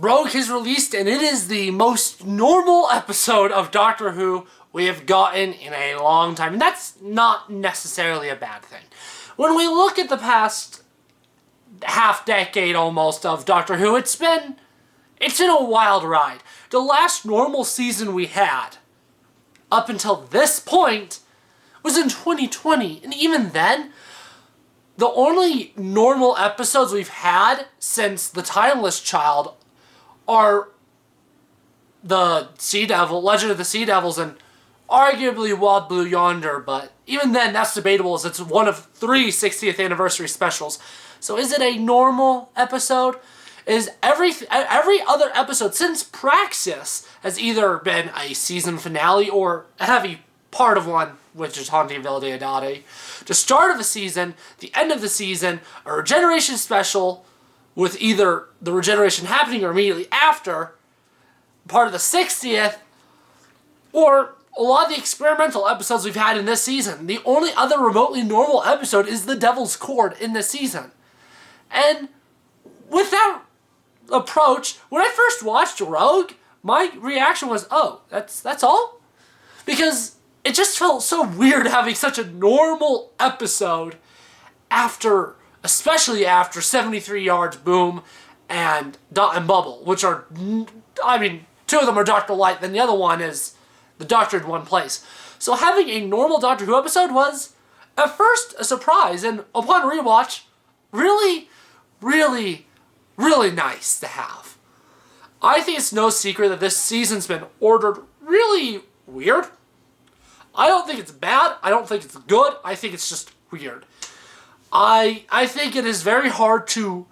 Rogue has released, and it is the most normal episode of Doctor Who we have gotten in a long time. And that's not necessarily a bad thing. When we look at the past half-decade almost of Doctor Who, it's been a wild ride. The last normal season we had, up until this point, was in 2020. And even then, the only normal episodes we've had since The Timeless Child are the Sea Devil, Legend of the Sea Devils, and arguably Wild Blue Yonder, but even then, that's debatable as it's one of 3 60th anniversary specials. So is it a normal episode? Is every other episode since Praxis has either been a season finale or a heavy part of one, which is Haunting Villa Diodati, the start of a season, the end of the season, a regeneration special, with either the regeneration happening or immediately after, part of the 60th, or a lot of the experimental episodes we've had in this season. The only other remotely normal episode is the Devil's Cord in this season. And with that approach, when I first watched Rogue, my reaction was, oh, that's all? Because it just felt so weird having such a normal episode after, especially after 73 Yards, Boom, and Dot and Bubble, which are, I mean, 2 of them are Dr. Light, then the other one is the Doctor in one place. So having a normal Doctor Who episode was, at first, a surprise, and upon rewatch, really, really, really nice to have. I think it's no secret that this season's been ordered really weird. I don't think it's bad. I don't think it's good. I think it's just weird. I think it is very hard to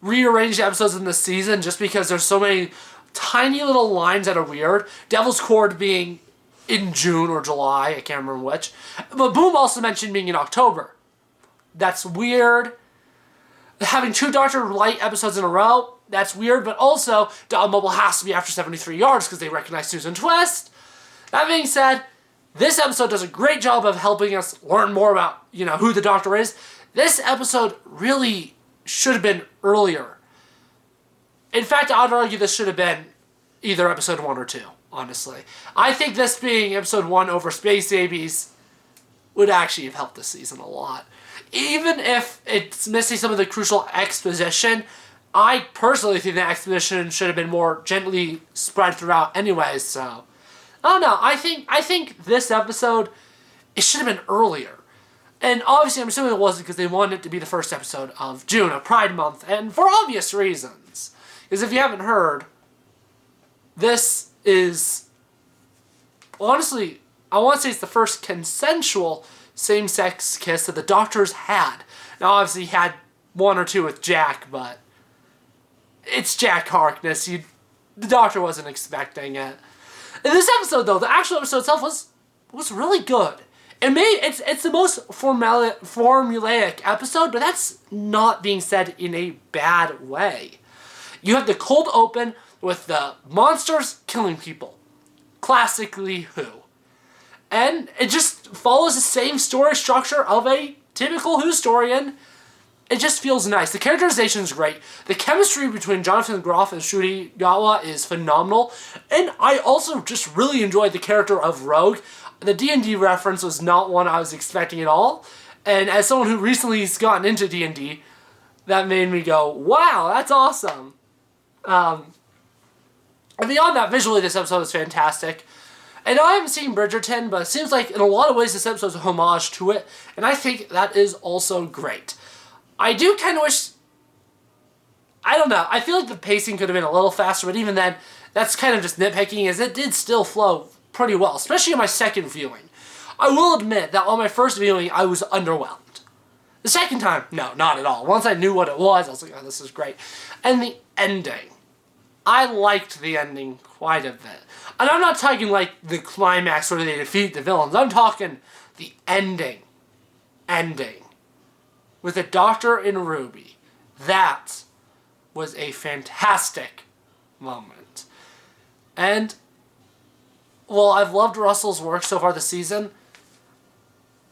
rearrange the episodes in this season just because there's so many tiny little lines that are weird. Devil's Cord being in June or July, I can't remember which. But Boom also mentioned being in October. That's weird. Having 2 Dr. Light episodes in a row, that's weird. But also, Dot and Bubble has to be after 73 Yards because they recognize Susan Twist. That being said, this episode does a great job of helping us learn more about, who the Doctor is. This episode really should have been earlier. In fact, I'd argue this should have been either episode 1 or 2, honestly. I think this being episode 1 over Space Babies would actually have helped this season a lot. Even if it's missing some of the crucial exposition, I personally think the exposition should have been more gently spread throughout anyways, so I don't know. I think this episode, it should have been earlier. And obviously, I'm assuming it wasn't because they wanted it to be the first episode of June, of Pride Month, and for obvious reasons. Because if you haven't heard, this is, honestly, I want to say it's the first consensual same-sex kiss that the Doctor's had. Now, obviously, he had 1 or 2 with Jack, but it's Jack Harkness. The Doctor wasn't expecting it. In this episode, though, the actual episode itself was really good. It's the most formulaic episode, but that's not being said in a bad way. You have the cold open with the monsters killing people. Classically Who. And it just follows the same story structure of a typical Who story, and it just feels nice. The characterization is great. The chemistry between Jonathan Groff and Ncuti Gatwa is phenomenal. And I also just really enjoyed the character of Rogue. The D&D reference was not one I was expecting at all. And as someone who recently has gotten into D&D, that made me go, wow, that's awesome. And beyond that, visually this episode is fantastic. And I haven't seen Bridgerton, but it seems like in a lot of ways this episode is a homage to it. And I think that is also great. I do kind of wish, I don't know, I feel like the pacing could have been a little faster, but even then, that's kind of just nitpicking, as it did still flow pretty well, especially in my second viewing. I will admit that on my first viewing, I was underwhelmed. The second time, no, not at all. Once I knew what it was, I was like, oh, this is great. And the ending. I liked the ending quite a bit. And I'm not talking like the climax where they defeat the villains. I'm talking the ending. With the Doctor and Ruby. That was a fantastic moment. And, well, I've loved Russell's work so far this season.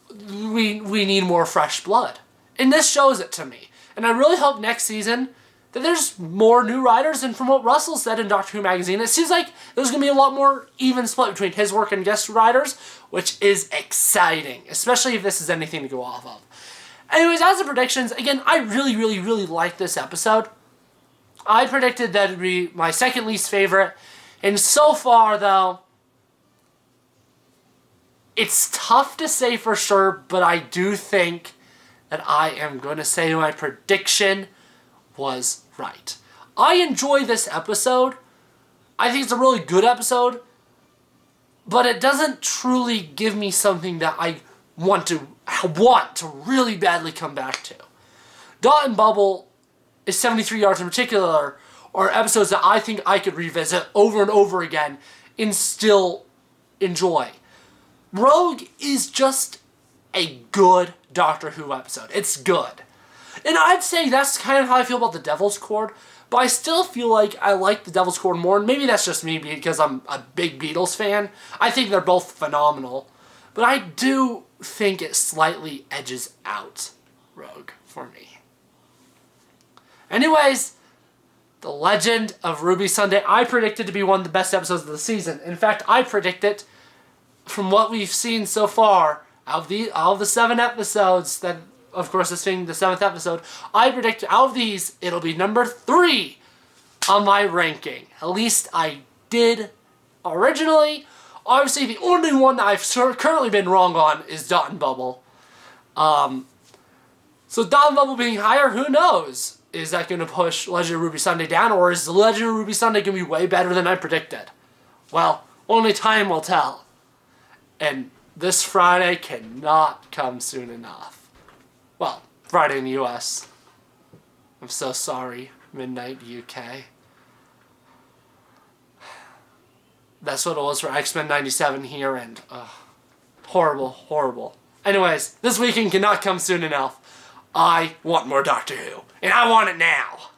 We need more fresh blood. And this shows it to me. And I really hope next season that there's more new writers, and from what Russell said in Doctor Who magazine, it seems like there's going to be a lot more even split between his work and guest writers, which is exciting, especially if this is anything to go off of. Anyways, as the predictions, again, I really, really, really like this episode. I predicted that it would be my second least favorite, and so far, though, it's tough to say for sure, but I do think that I am going to say my prediction was right. I enjoy this episode. I think it's a really good episode, but it doesn't truly give me something that I want to really badly come back to. Dot and Bubble is 73 Yards in particular are episodes that I think I could revisit over and over again and still enjoy. Rogue is just a good Doctor Who episode. It's good. And I'd say that's kind of how I feel about the Devil's Cord, but I still feel like I like the Devil's Cord more, and maybe that's just me because I'm a big Beatles fan. I think they're both phenomenal, but I do think it slightly edges out Rogue for me. Anyways, The Legend of Ruby Sunday, I predicted to be one of the best episodes of the season. In fact, I predict it, from what we've seen so far, out of the 7 episodes, that, of course, this being the 7th episode, I predict out of these, it'll be number 3 on my ranking. At least I did originally. Obviously, the only one that I've currently been wrong on is Dot and Bubble. So Dot and Bubble being higher, who knows? Is that going to push Legend of Ruby Sunday down, or is the Legend of Ruby Sunday going to be way better than I predicted? Well, only time will tell. And this Friday cannot come soon enough. Well, Friday in the US. I'm so sorry, midnight UK. That's what it was for X-Men 97 here, and horrible, horrible. Anyways, this weekend cannot come soon enough. I want more Doctor Who, and I want it now.